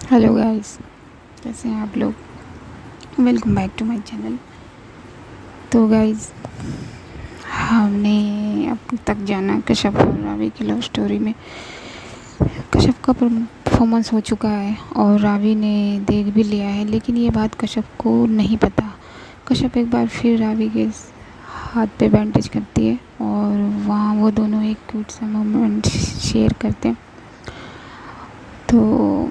Hello guys, कैसे हैं आप लोग। Welcome back to my channel. तो गाइस, हमने अब तक जाना कश्यप और रावी की लव स्टोरी में। कश्यप का परफॉर्मेंस हो चुका है और रावी ने देख भी लिया है, लेकिन ये बात कश्यप को नहीं पता। कश्यप एक बार फिर रावी के हाथ पे बैंडेज करती है और वहाँ वो दोनों एक क्यूट सा मोमेंट शेयर करते हैं। तो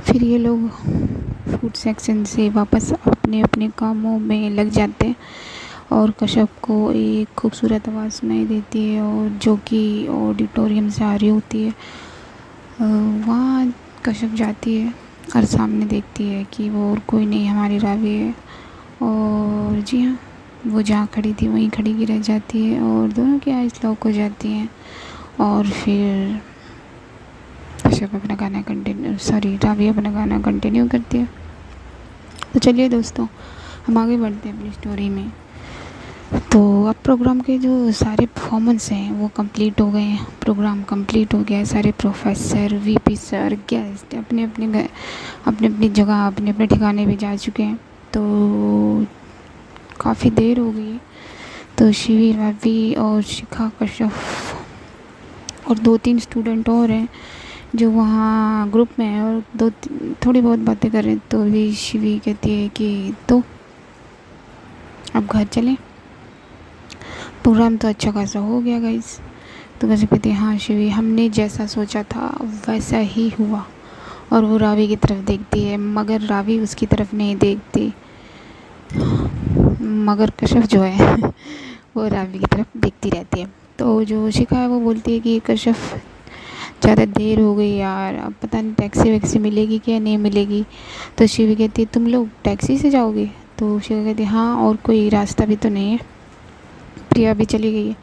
फिर ये लोग फूड सेक्शन से वापस अपने अपने कामों में लग जाते हैं और कश्यप को एक खूबसूरत आवाज़ सुनाई देती है और जो कि ऑडिटोरियम से आ रही होती है। वहाँ कश्यप जाती है और सामने देखती है कि वो और कोई नहीं, हमारी रावी है। और जी हाँ, वो जहाँ खड़ी थी वहीं खड़ी की रह जाती है और दोनों की आइज़ लॉक हो जाती हैं। और फिर कश्यप अपना गाना रावी अपना गाना कंटिन्यू करती है। तो चलिए दोस्तों, हम आगे बढ़ते हैं अपनी स्टोरी में। तो अब प्रोग्राम के जो सारे परफॉर्मेंस हैं वो कंप्लीट हो गए हैं। प्रोग्राम कंप्लीट हो गया है। सारे प्रोफेसर, वीपी सर, गेस्ट अपने अपनी जगह अपने अपने ठिकाने पे जा चुके हैं। तो काफ़ी देर हो गई है। तो शिवी, रावी और शिखा, कश्यप और 2-3 स्टूडेंट और हैं जो वहाँ ग्रुप में है और थोड़ी बहुत बातें कर रहे हैं। तो भी शिवी कहती है कि तो अब घर चलें, प्रोग्राम तो अच्छा खासा हो गया गाइस। तो कैसे कहती है, हाँ शिवी, हमने जैसा सोचा था वैसा ही हुआ। और वो रावी की तरफ देखती है मगर रावी उसकी तरफ नहीं देखती, मगर कश्यप जो है वो रावी की तरफ देखती रहती है। तो जो शिखा है वो बोलती है कि कश्यप, ज़्यादा देर हो गई यार, अब पता नहीं टैक्सी वैक्सी मिलेगी क्या नहीं मिलेगी। तो शिवी कहती है, तुम लोग टैक्सी से जाओगे। तो शिवा कहती है, हाँ, और कोई रास्ता भी तो नहीं है, प्रिया भी चली गई है।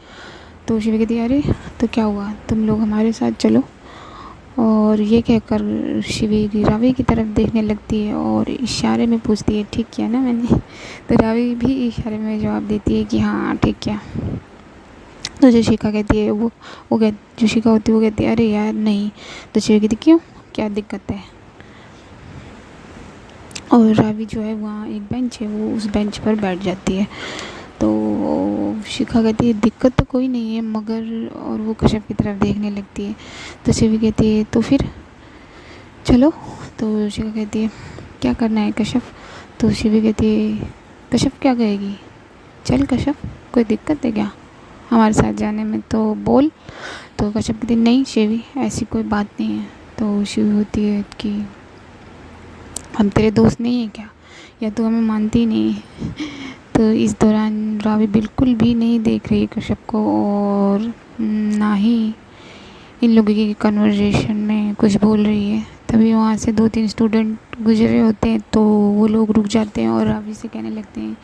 तो शिवी कहती है, अरे तो क्या हुआ, तुम लोग हमारे साथ चलो। और ये कहकर शिवी रावी की तरफ देखने लगती है और इशारे में पूछती है, ठीक किया ना मैंने। तो रावी भी इशारे में जवाब देती है कि हाँ ठीक किया। तो जो शिखा कहती है जो शिखा होती है वो कहती है, अरे यार नहीं। तो शिवी कहती, क्यों, क्या दिक्कत है। और रावी जो है वहाँ एक बेंच है, वो उस बेंच पर बैठ जाती है। तो शिखा कहती है, दिक्कत तो कोई नहीं है मगर, और वो कश्यप की तरफ देखने लगती है। तो शिवी कहती है, तो फिर चलो। तो शिखा कहती है, क्या करना है कश्यप। तो शिवी कहती है, कश्यप क्या कहेगी, चल कश्यप, कोई दिक्कत है क्या हमारे साथ जाने में, तो बोल। तो कश्यप कहती है, नहीं शिवी, ऐसी कोई बात नहीं है। तो शिवी होती है कि हम तेरे दोस्त नहीं हैं क्या, या तू हमें मानती नहीं है। तो इस दौरान रावी बिल्कुल भी नहीं देख रही है कश्यप को और ना ही इन लोगों की कन्वर्सेशन में कुछ बोल रही है। तभी वहाँ से 2-3 स्टूडेंट गुजरे होते हैं तो वो लोग रुक जाते हैं और रावी से कहने लगते हैं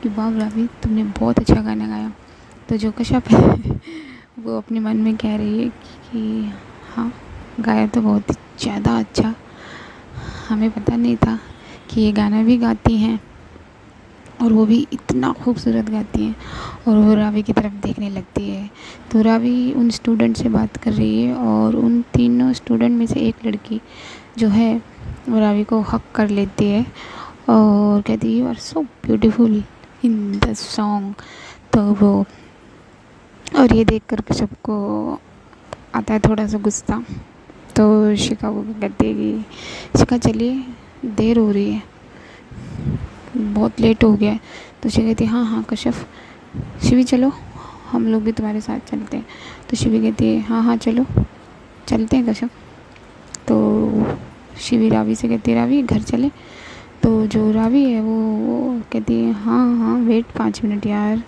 कि वाह रावी, तुमने बहुत अच्छा गाना गाया। तो जो कश्यप है वो अपने मन में कह रही है कि हाँ, गाया तो बहुत ही ज़्यादा अच्छा, हमें पता नहीं था कि ये गाना भी गाती हैं और वो भी इतना खूबसूरत गाती हैं। और वो रावी की तरफ देखने लगती है। तो रावी उन स्टूडेंट से बात कर रही है और उन तीनों स्टूडेंट में से एक लड़की जो है वो रावी को हक कर लेती है और कहती है, you are so beautiful in the song. तो वो, और ये देख कर सबको आता है थोड़ा सा गुस्सा। तो शिखा को कहती है कि शिखा चलिए, देर हो रही है, बहुत लेट हो गया है। तो शिवी कहती है, हाँ हाँ कश्यप, शिवी चलो, हम लोग भी तुम्हारे साथ चलते हैं। तो शिवी कहती है, हाँ हाँ चलो, चलते हैं कश्यप। तो शिवी रावी से कहती है, रावी घर चले। तो जो रावी है वो कहती है, हाँ हाँ वेट 5 मिनट यार,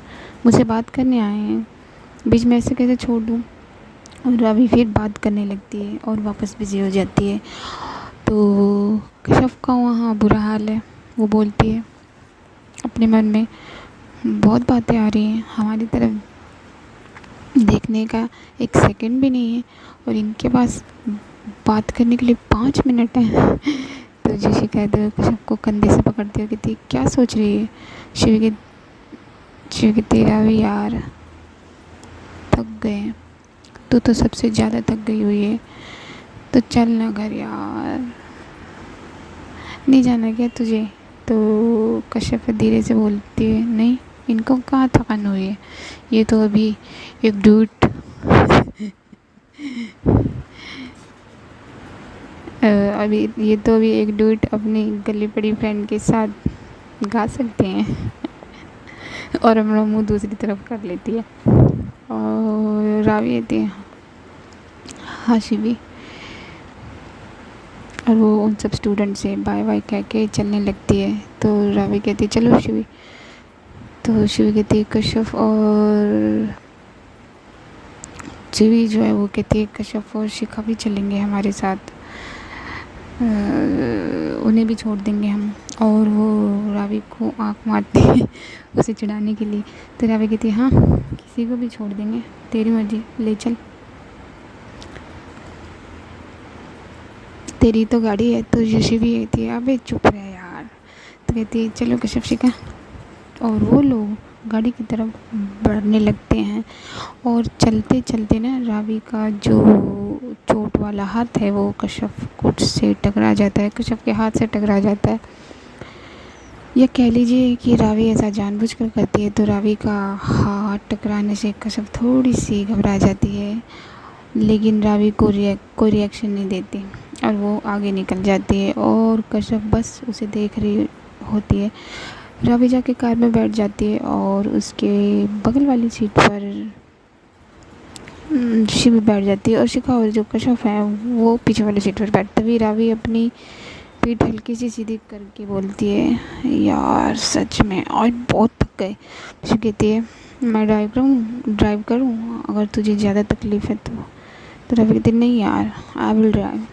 मुझसे बात करने आए हैं, बीच में ऐसे कैसे छोड़ दूँ। और रावी फिर बात करने लगती है और वापस बिजी हो जाती है। तो कश्यप का वहाँ बुरा हाल है। वो बोलती है अपने मन में, बहुत बातें आ रही हैं हमारी तरफ, देखने का एक सेकंड भी नहीं है और इनके पास बात करने के लिए 5 मिनट हैं। तो जो शिकायत सबको कंधे से पकड़ती है, कहती क्या सोच रही है। शिव की तेरा भी यार, थक गए, तू तो सबसे ज़्यादा थक गई हुई है, तो चल ना घर यार, नहीं जाना क्या तुझे? तो कश्यप धीरे से बोलती है, नहीं, इनको कहाँ थकान हुई है, ये तो अभी एक डूट अभी ये तो अभी एक डूट अपनी गली पड़ी फ्रेंड के साथ गा सकते हैं। और अपना मुंह दूसरी तरफ कर लेती है और रावी कहती है, हाँ शिवी। और वो उन सब स्टूडेंट से बाय बाय कह के चलने लगती है। तो रावी कहती है, चलो शिवी। तो शिवी कहती है, कश्यप और शिवी जो है वो कहती है, कश्यप और शिखा भी चलेंगे हमारे साथ, उन्हें भी छोड़ देंगे हम। और वो रावी को आँख मारती है उसे चिढ़ाने के लिए। तो रावी कहती है, हाँ किसी को भी छोड़ देंगे, तेरी मर्जी, ले चल, तेरी तो गाड़ी है। तो यशी भी कहती है, अबे चुप रहे यार। तो कहती है, चलो कश्यप शिखा। और वो लोग गाड़ी की तरफ बढ़ने लगते हैं। और चलते चलते ना रावी का जो चोट वाला हाथ है वो कश्यप कुछ से टकरा जाता है, कश्यप के हाथ से टकरा जाता है। या कह लीजिए कि रावी ऐसा जानबूझकर करती है। तो रावी का हाथ टकराने से कश्यप थोड़ी सी घबरा जाती है, लेकिन रावी को कोई रिएक्शन नहीं देती और वो आगे निकल जाती है। और कश्यप बस उसे देख रही होती है। रावी जाके कार में बैठ जाती है और उसके बगल वाली सीट पर शिवी बैठ जाती है। और शिखा और जो कश्यप है वो पीछे वाली सीट पर बैठते हुए रावी अपनी पीठ हल्की सी सीधी करके बोलती है, यार सच में आज बहुत थक गए। शिव कहती है, मैं ड्राइव करूँ अगर तुझे ज़्यादा तकलीफ़ है तो रावी कहती है, नहीं यार, आई विल ड्राइव।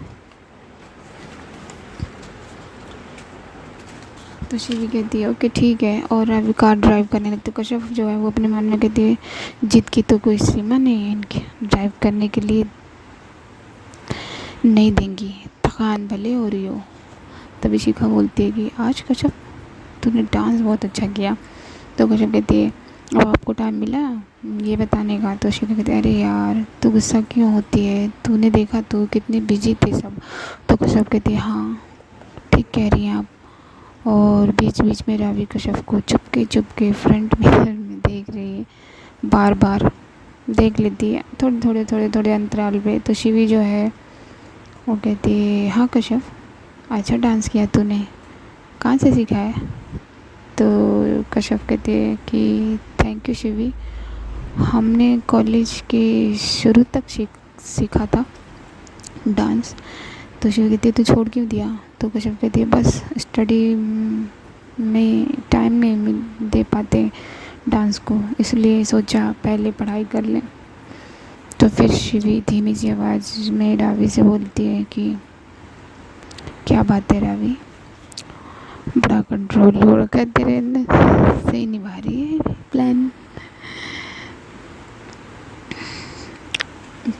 तो शिवी कहती है, ओके ठीक है। और रावी कार ड्राइव करने लगती है। कश्यप जो है वो अपने मन में कहती है, जिद की तो कोई सीमा नहीं है इनकी, ड्राइव करने के लिए नहीं देंगी, थकान भले हो रही हो। तभी शिखा बोलती है कि आज कश्यप तूने डांस बहुत अच्छा किया। तो कश्यप कहती है, अब आपको टाइम मिला ये बताने का? तो शिखा कहती है, अरे यार तू गुस्सा क्यों होती है, तूने देखा तो कितने बिजी थे सब। तो कश्यप कहती है, हाँ ठीक कह रही हैं आप। और बीच बीच में रावी कश्यप को चुपके फ्रंट मिरर में देख रही है, बार बार देख लेती है थोड़े अंतराल पे। तो शिवी जो है वो कहती है, हाँ कश्यप अच्छा डांस किया तूने, कहाँ से सीखा है? तो कश्यप कहते हैं कि थैंक यू शिवी, हमने कॉलेज के शुरू तक सीखा था डांस। तो शिवी कहती है, तू छोड़ क्यों दिया? तो कश्यप कहती है, बस स्टडी में टाइम नहीं दे पाते डांस को, इसलिए सोचा पहले पढ़ाई कर लें। तो फिर शिवी धीमी सी आवाज़ में रावी से बोलती है कि क्या बात है रावी, बड़ा कंट्रोल हो रखा है तेरे अंदर, सही निभा रही है प्लान।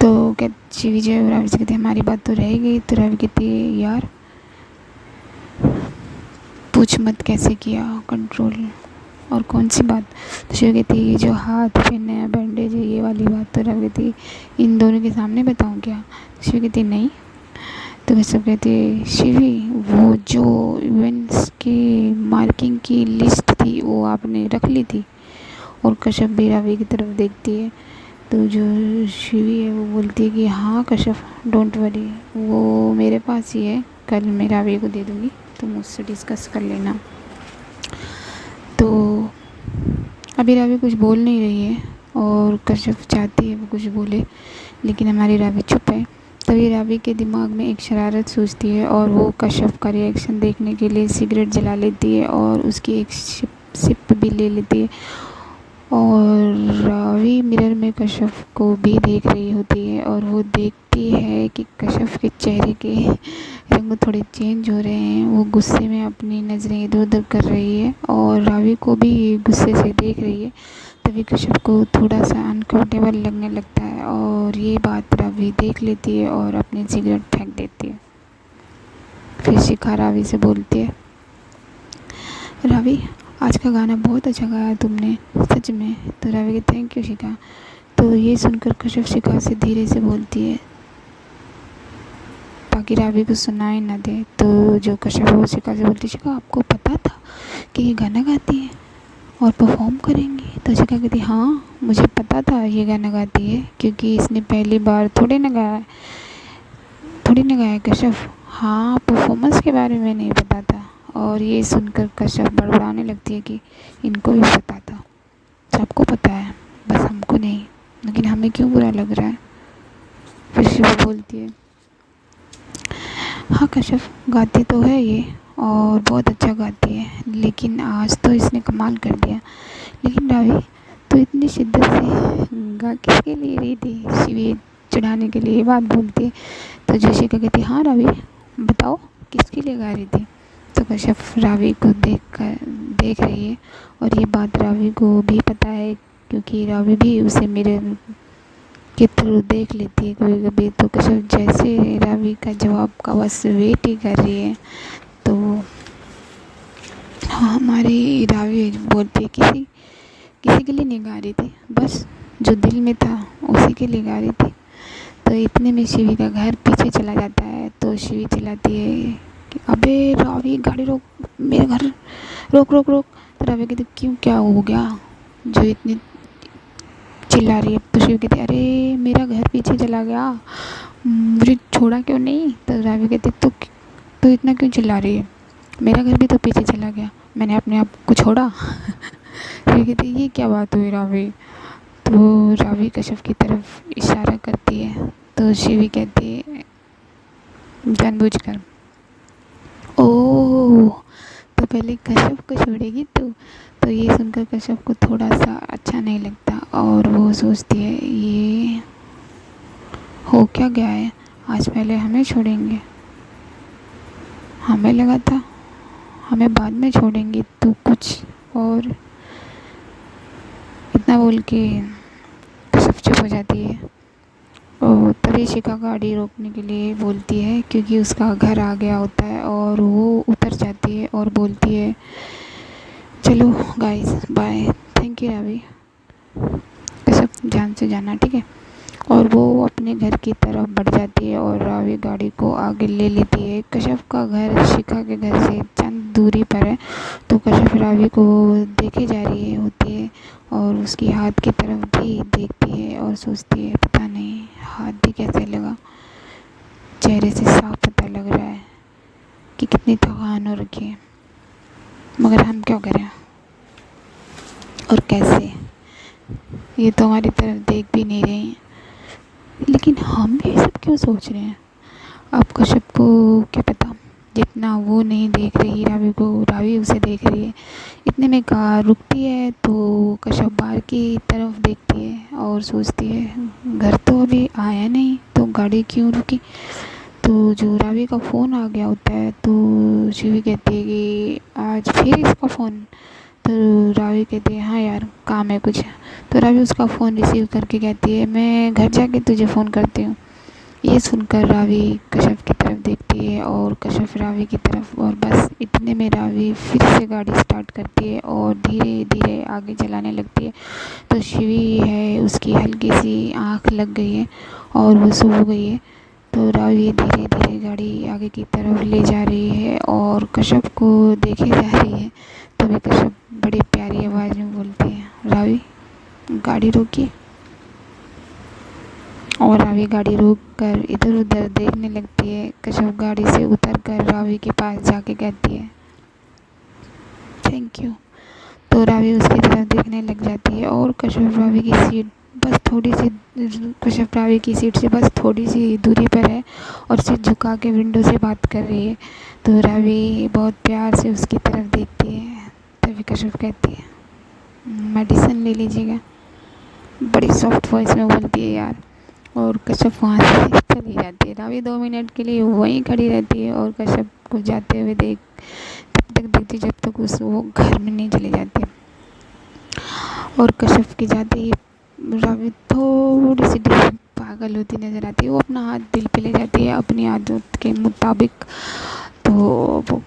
तो क्या शिवी जो है रावी से कहती है, हमारी बात तो रह गई। तो रावी कहती है, यार पूछ मत कैसे किया कंट्रोल, और कौन सी बात? तो शिवी कहती है, जो हाथ पे नया बैंडेज है ये वाली बात। तो रावी कहती है, इन दोनों के सामने बताऊँ क्या? शिवी कहती है, नहीं। तो वे सब कहते हैं, शिवी वो जो इवेंट्स की मार्किंग की लिस्ट थी वो आपने रख ली थी? और कश्यप भी रावी की तरफ देखती है। तो जो शिवी है वो बोलती है कि हाँ कश्यप डोंट वरी, वो मेरे पास ही है, कल मैं रावी को दे दूँगी, तो मुझसे डिस्कस कर लेना। तो अभी रावी कुछ बोल नहीं रही है और कश्यप चाहती है वो कुछ बोले, लेकिन हमारी रावी चुप है। तभी रावी के दिमाग में एक शरारत सूझती है और वो कश्यप का रिएक्शन देखने के लिए सिगरेट जला लेती है और उसकी एक सिप भी ले लेती है। और रावी मिरर में कश्यप को भी देख रही होती है और वो देखती है कि कश्यप के चेहरे के रंग थोड़े चेंज हो रहे हैं। वो गुस्से में अपनी नज़रें इधर उधर कर रही है और रावी को भी गुस्से से देख रही है। तभी कश्यप को थोड़ा सा अनकम्फर्टेबल लगने लगता है और ये बात रावी देख लेती है और अपनी सिगरेट फेंक देती है। फिर शिखा रावी से बोलती है, रावी आज का गाना बहुत अच्छा गाया तुमने, सच में। तो रावी की थैंक यू शिखा। तो ये सुनकर कश्यप शिखा से धीरे से बोलती है, ताकि रावी को सुनाई ना दे। तो जो कश्यप है वो शिखा से बोलती, शिखा आपको पता था कि ये गाना गाती है और परफॉर्म करेंगी? तो शिखा कहती, हाँ मुझे पता था ये गाना गाती है, क्योंकि इसने पहली बार थोड़ी ना गाया कश्यप। हाँ, परफॉर्मेंस के बारे में नहीं पता था। और ये सुनकर कश्यप बड़बड़ाने लगती है कि इनको भी पता था, सबको पता है, बस हमको नहीं, लेकिन हमें क्यों बुरा लग रहा है? फिर शिव बोलती है, हाँ कश्यप गाती तो है ये और बहुत अच्छा गाती है, लेकिन आज तो इसने कमाल कर दिया। लेकिन रावी तो इतनी शिद्दत से गा किसके लिए रही थी? शिव चिढ़ाने के लिए ये बात बोलती है। तो जशिका कहती, हाँ रावी बताओ किसके लिए गा रही थी? तो कश्यप रावी को देख रही है, और ये बात रावी को भी पता है, क्योंकि रावी भी उसे मिरर के थ्रू देख लेती है कभी कभी। तो कश्यप जैसे रावी का जवाब का बस वेट ही कर रही है। तो हमारी रावी बोलती है, किसी के लिए नहीं गा रही थी, बस जो दिल में था उसी के लिए गा रही थी। तो इतने में शिवी का घर पीछे चला जाता है। तो शिवी चिल्लाती है कि अबे रावी गाड़ी रोक, मेरा घर रोक रोक रोक। तो रावी कहती, क्यों क्या हो गया जो इतनी चिल्ला रही है? तो शिवी कहती, अरे मेरा घर पीछे चला गया, मुझे छोड़ा क्यों नहीं? तो रावी कहती, तो इतना क्यों चिल्ला रही है? मेरा घर भी तो पीछे चला गया, मैंने अपने आप को छोड़ा? शिवी कहती, ये क्या बात हुई रावी? तो रावी कश्यप की तरफ इशारा करती है। तो शिवी कहती है, जानबूझकर। ओह, तो पहले कश्यप को छोड़ेगी तो ये सुनकर कश्यप को थोड़ा सा अच्छा नहीं लगता, और वो सोचती है ये हो क्या गया है, आज पहले हमें छोड़ेंगे, हमें लगा था हमें बाद में छोड़ेंगे, तो कुछ और। इतना बोल के कश्यप चुप हो जाती है। और तभी शिखा गाड़ी रोकने के लिए बोलती है, क्योंकि उसका घर आ गया होता है, और वो उतर जाती है और बोलती है, चलो guys bye, thank you Ravi, सब ध्यान से जाना, ठीक है। और वो अपने घर की तरफ बढ़ जाती है और रावी गाड़ी को आगे ले लेती है। कश्यप का घर शिखा के घर से चंद दूरी पर है। तो कश्यप रावी को देखे जा रही होती है, और उसकी हाथ की तरफ भी देखती है और सोचती है, पता नहीं हाथ भी कैसे लगा, चेहरे से साफ पता लग रहा है कि कितनी थकान हो रखी है, मगर हम क्या करें और कैसे? ये तो हमारी तरफ देख भी नहीं रहे हैं, लेकिन हम ये सब क्यों सोच रहे हैं? अब कश्यप को क्या पता, जितना वो नहीं देख रही रावी को, रावी उसे देख रही है। इतने में कार रुकती है। तो कश्यप बाहर की तरफ देखती है और सोचती है, घर तो अभी आया नहीं, तो गाड़ी क्यों रुकी? तो जो रावी का फ़ोन आ गया होता है। तो शिवी कहती है कि आज फिर इसका फ़ोन? तो रावी कहती है, हाँ यार काम है कुछ। तो रावी उसका फ़ोन रिसीव करके कहती है, मैं घर जाके तुझे फ़ोन करती हूँ। ये सुनकर रावी कश्यप की तरफ देखती है और कश्यप रावी की तरफ, और बस इतने में रावी फिर से गाड़ी स्टार्ट करती है और धीरे धीरे आगे चलाने लगती है। तो शिवी है, उसकी हल्की सी आँख लग गई है और वो सो गई है। तो रावी धीरे धीरे गाड़ी आगे की तरफ ले जा रही है और कश्यप को देखे जा रही है। तभी कश्यप बड़ी प्यारी आवाज़ में बोलती है, रावी गाड़ी रोकिए। और रावी गाड़ी रोक कर इधर उधर देखने लगती है। कश्यप गाड़ी से उतर कर रावी के पास जाके कहती है, थैंक यू। तो रावी उसकी तरफ देखने लग जाती है और कश्यप रावी की सीट से बस थोड़ी सी दूरी पर है और सिर झुका के विंडो से बात कर रही है। तो रावी बहुत प्यार से उसकी तरफ देखती है। तभी कश्यप कहती है, मेडिसिन ले लीजिएगा। बड़ी सॉफ्ट वॉइस में बोलती है यार। और कश्यप वहाँ से चली जाती है। रावी 2 मिनट के लिए वहीं खड़ी रहती है और कश्यप को जाते हुए तब तक देखती जब तक वो घर में नहीं चली जाती। और कश्यप के जाते ही रावी थोड़ी सी पागल होती नज़र आती है। वो अपना हाथ दिल पे ले जाती है अपनी आदत के मुताबिक। तो वो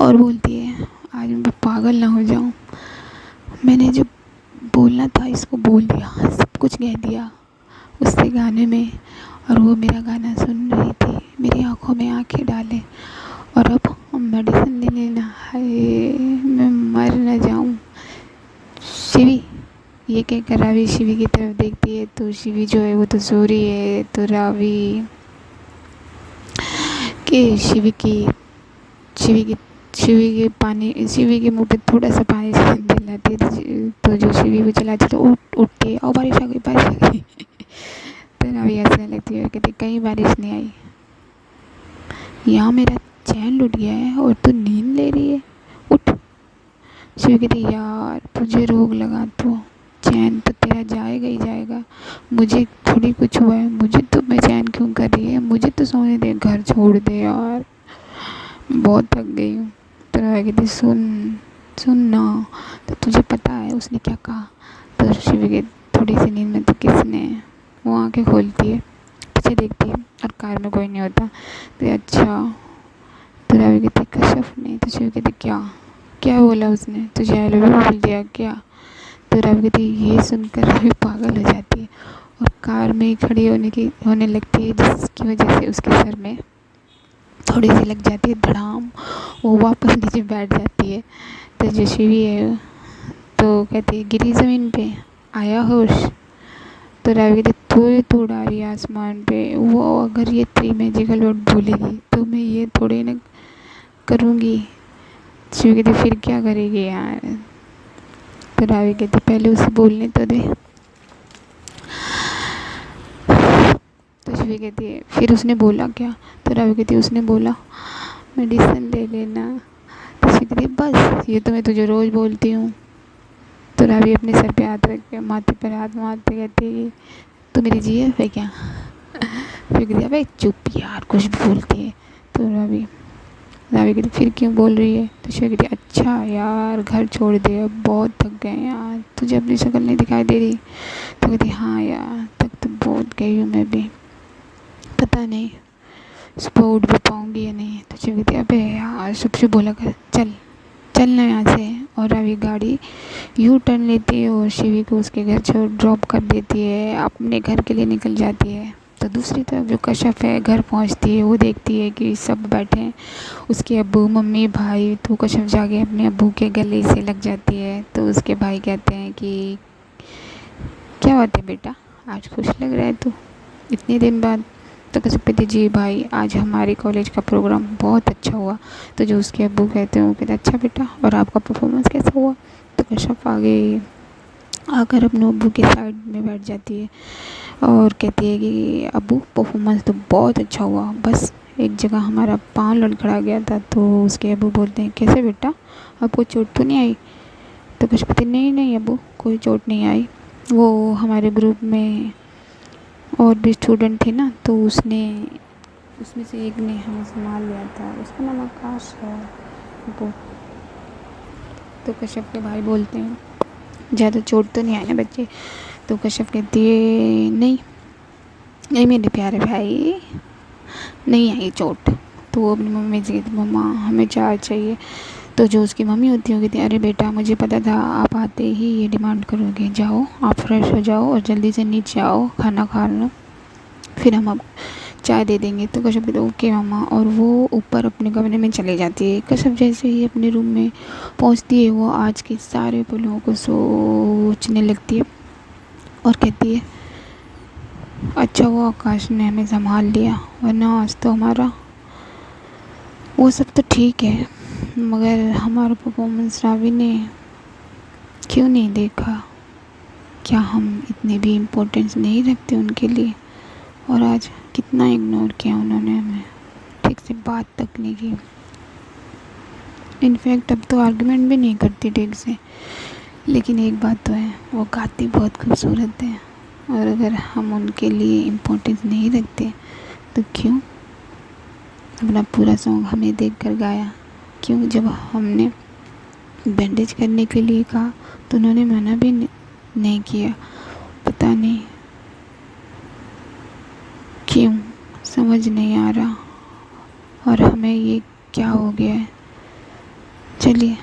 और बोलती है, आज मैं पागल ना हो जाऊँ, मैंने जो बोलना था इसको बोल दिया, सब कुछ कह दिया उससे गाने में, और वो मेरा गाना सुन रही थी, मेरी आंखों में आंखें डाले। और अब मेडिसिन ले लेना, हाय मैं मर न जाऊं। शिवी, ये कह कर रावी शिवी की तरफ देखती है, तो शिवी जो है वो तो सो रही है। तो रावी कि शिवी की शिवी के मुंह पे थोड़ा सा पानी से दिलाती है। तो जो शिवी को चलाती तो उठती है, और बारिश आ गई, बारिश आ गई। तो रावी हंसने लगती है और कहती कहीं बारिश नहीं आई, यहाँ मेरा चैन लुट गया है और तू नींद ले रही है, उठ। शिव कहती यार तुझे रोग लगा तो चैन तो तेरा जाएगा ही जाएगा, मुझे थोड़ी कुछ हुआ है, मुझे तो बेचैन क्यों कर रही है, मुझे तो सोने दे, घर छोड़ दे यार, बहुत थक गई हूँ। तो राय कहती सुन सुन ना, तो तुझे पता है उसने क्या कहा। तो शिव के थोड़ी सी नींद में तो किसने, वो आंखें खोलती है, पीछे देखती है और कार में कोई नहीं होता। तो अच्छा, तो रावी कहती कश्यप ने। तो शिव कहती क्या क्या बोला उसने, तुझे आई लव यू बोल दिया क्या। तो रावी कहती ये सुनकर रावी पागल हो जाती है और कार में ही खड़ी होने लगती है, जिसकी वजह से उसके सर में थोड़ी सी लग जाती है धड़ाम। वो वापस नीचे बैठ जाती है। तो जो शिवी है तो कहती है गिरी ज़मीन पे, आया होश। तो रावी कहती तू उड़ा रही है आसमान पे, वो अगर ये तेरी मैजिकल वर्ड भूलेगी तो मैं ये थोड़ी ना करूँगी। शिव कहती फिर क्या करेगी यार। तो रावी कहती पहले उसे बोलने तो दे। तो शिवी कहती है फिर उसने बोला क्या। तो रावी कहती उसने बोला मेडिसिन ले लेना। तो शिवी कहती बस ये तो मैं तुझे रोज़ बोलती हूँ। तो रावी अपने सर पे हाथ रख के माथे पर हाथ मारते कहती है तो मेरी जीएफ है क्या। फिर कहती अबे चुप यार, कुछ भी बोलती है। तो रावी कहती फिर क्यों बोल रही है। तो शिव कहती अच्छा यार घर छोड़ दे, अब बहुत थक गए यार, तुझे अपनी शक्ल नहीं दिखाई दे रही। तो कहती हाँ यार थक तो बहुत गई हूँ मैं भी, पता नहीं सुबह उठ भी पाऊँगी या नहीं। तो शिव कहती अबे यार शुभ बोला कर, चलना यहाँ से। और रावी गाड़ी यू टर्न लेती है और शिवी को उसके घर छोड़ ड्रॉप कर देती है, अपने घर के लिए निकल जाती है। तो दूसरी तरफ जो कश्यप है घर पहुंचती है, वो देखती है कि सब बैठे हैं, उसके अब्बू मम्मी भाई। तो कश्यप जाके अपने अब्बू के गले से लग जाती है। तो उसके भाई कहते हैं कि क्या बात है बेटा, आज खुश लग रहा है तू इतने दिन बाद। तो कश्यप कहते जी भाई आज हमारे कॉलेज का प्रोग्राम बहुत अच्छा हुआ। तो जो उसके अब्बू कहते हैं वो कहते अच्छा बेटा और आपका परफॉर्मेंस कैसा हुआ। तो कश्यप आगे आकर अपने अब्बू के साइड में बैठ जाती है और कहती है कि अब्बू परफॉर्मेंस तो बहुत अच्छा हुआ, बस एक जगह हमारा पाँव लड़खड़ा गया था। तो उसके अब्बू बोलते हैं कैसे बेटा, आपको चोट तो नहीं आई। तो कश्यप कहते नहीं अब्बू कोई चोट नहीं आई, वो हमारे ग्रुप में और भी स्टूडेंट थे ना, तो उसमें से एक ने हमें संभाल लिया था, उसका नाम आकाश है वो। तो कश्यप के भाई बोलते हैं ज़्यादा चोट तो नहीं आई ना बच्चे। तो कश्यप कहती है नहीं मेरे प्यारे भाई नहीं आई चोट। तो वो अपनी मम्मी से कहती मम्मा हमें चाय चाहिए। तो जो उसकी मम्मी होती है वो कहती अरे बेटा मुझे पता था आप आते ही ये डिमांड करोगे, जाओ आप फ्रेश हो जाओ और जल्दी से नीचे आओ, खाना खा लो, फिर हम अब चाय दे देंगे। तो कश्यप कहते ओके मामा, और वो ऊपर अपने कमरे में चली जाती है। कश्यप जैसे ही अपने रूम में पहुंचती है वो आज के सारे पलों को सोचने लगती है और कहती है अच्छा वो आकाश ने हमें संभाल लिया, वरना आज तो हमारा वो सब तो ठीक है मगर हमारा परफॉर्मेंस रावी ने क्यों नहीं देखा, क्या हम इतने भी इम्पोर्टेंस नहीं रखते उनके लिए। और आज कितना इग्नोर किया उन्होंने हमें, ठीक से बात तक नहीं की, इनफैक्ट अब तो आर्गुमेंट भी नहीं करती ठीक से। लेकिन एक बात तो है वो गाती बहुत खूबसूरत है, और अगर हम उनके लिए इम्पोर्टेंस नहीं रखते तो क्यों अपना पूरा सॉन्ग हमें देख कर गाया, क्यों जब हमने बैंडेज करने के लिए कहा तो उन्होंने मना भी नहीं किया। पता नहीं क्यों, समझ नहीं आ रहा, और हमें ये क्या हो गया है। चलिए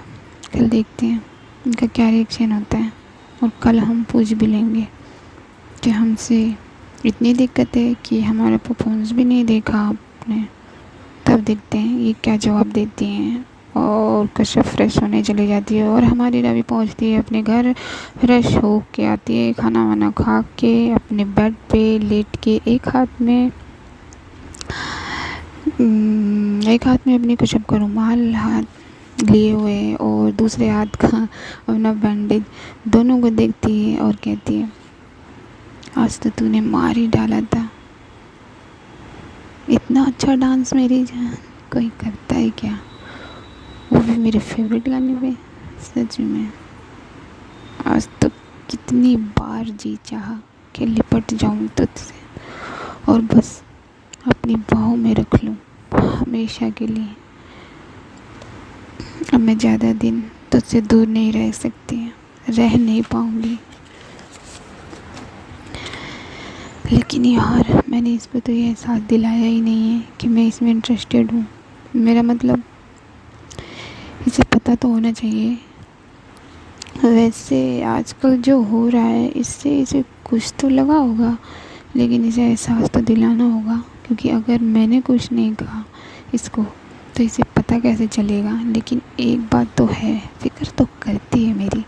कल देखते हैं इनका क्या रिएक्शन होता है, और कल हम पूछ भी लेंगे कि हमसे इतनी दिक्कत है कि हमारा परफॉर्मेंस भी नहीं देखा आपने। तब देखते हैं ये क्या जवाब देती हैं। और कश्यप फ्रेश होने चली जाती है और हमारी रवि पहुंचती है अपने घर, फ्रेश हो के आती है, खाना वाना खा के अपने बेड पे लेट के एक हाथ में अपनी कश्यप का रुमाल हाथ लिए हुए और दूसरे हाथ का अपना बैंडेज, दोनों को देखती है और कहती है, आज तो तूने मार ही डाला था। इतना अच्छा डांस मेरी जान कोई करता है क्या, वो भी मेरे फेवरेट गाने पे। सच में आज तो कितनी बार जी चाहा कि लिपट जाऊं तुझसे और बस अपनी बाहों में रख लूं हमेशा के लिए। अब मैं ज़्यादा दिन तुझसे दूर नहीं रह सकती, रह नहीं पाऊंगी। लेकिन यार मैंने इसको तो ये एहसास दिलाया ही नहीं है कि मैं इसमें इंटरेस्टेड हूँ। मेरा मतलब इसे पता तो होना चाहिए। वैसे आजकल जो हो रहा है इससे इसे कुछ तो लगा होगा, लेकिन इसे एहसास तो दिलाना होगा, क्योंकि अगर मैंने कुछ नहीं कहा इसको तो इसे पता कैसे चलेगा। लेकिन एक बात तो है, फिक्र तो करती है मेरी,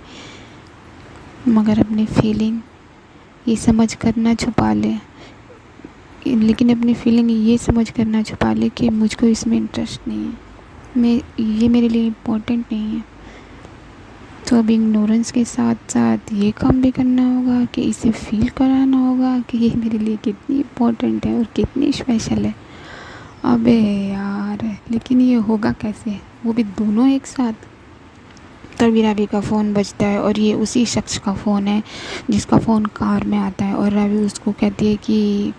मगर अपनी फीलिंग ये समझ कर ना छुपा ले, लेकिन अपनी फीलिंग ये समझ कर ना छुपा ले कि मुझको इसमें इंटरेस्ट नहीं है, ये मेरे लिए इम्पोर्टेंट नहीं है। तो अब इग्नोरेंस के साथ साथ ये काम भी करना होगा कि इसे फील कराना होगा कि ये मेरे लिए कितनी इम्पोर्टेंट है और कितनी स्पेशल है। अबे यार, लेकिन ये होगा कैसे, वो भी दोनों एक साथ। तभी रवि का फ़ोन बजता है और ये उसी शख्स का फ़ोन है जिसका फ़ोन कार में आता है। और रवि उसको कहती है कि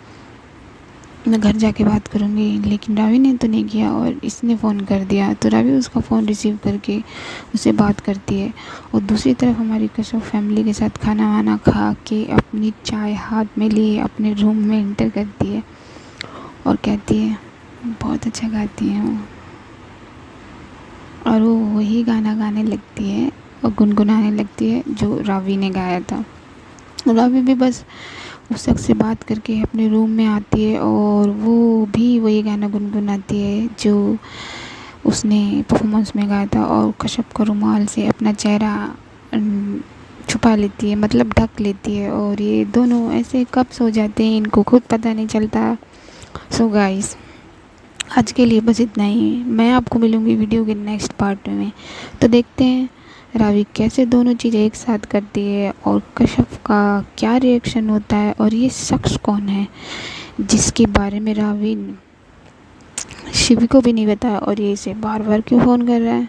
मैं घर जाके बात करूँगी, लेकिन रवि ने तो नहीं किया और इसने फ़ोन कर दिया। तो रवि उसका फ़ोन रिसीव करके उससे बात करती है। और दूसरी तरफ हमारी कश्यप फैमिली के साथ खाना वाना खा के अपनी चाय हाथ में लिए अपने रूम में एंटर करती है और कहती है, बहुत अच्छा गाती हैं वो। और वो वही गाना गाने लगती है और गुनगुनाने लगती है जो रवि ने गाया था। रवि भी बस उस शख्स से बात करके अपने रूम में आती है और वो भी वही गाना गुनगुनाती है जो उसने परफॉर्मेंस में गाया था। और कश्यप का रुमाल से अपना चेहरा छुपा लेती है, मतलब ढक लेती है। और ये दोनों ऐसे कब सो जाते हैं इनको खुद पता नहीं चलता। सो गाइस, आज के लिए बस इतना ही। मैं आपको मिलूँगी वीडियो के नेक्स्ट पार्ट में। तो देखते हैं रवि कैसे दोनों चीज़ें एक साथ करती है और कश्यप का क्या रिएक्शन होता है, और ये शख्स कौन है जिसके बारे में रवि शिवी को भी नहीं बताया और ये इसे बार बार क्यों फ़ोन कर रहा है।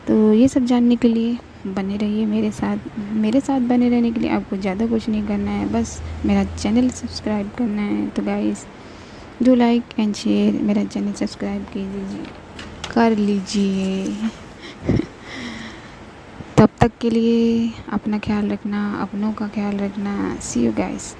तो ये सब जानने के लिए बने रहिए मेरे साथ बने रहने के लिए आपको ज़्यादा कुछ नहीं करना है, बस मेरा चैनल सब्सक्राइब करना है। तो guys, do like and share, मेरा चैनल सब्सक्राइब कीजिए, कर लीजिए। तब तक के लिए अपना ख्याल रखना, अपनों का ख्याल रखना। सी यू गाइस।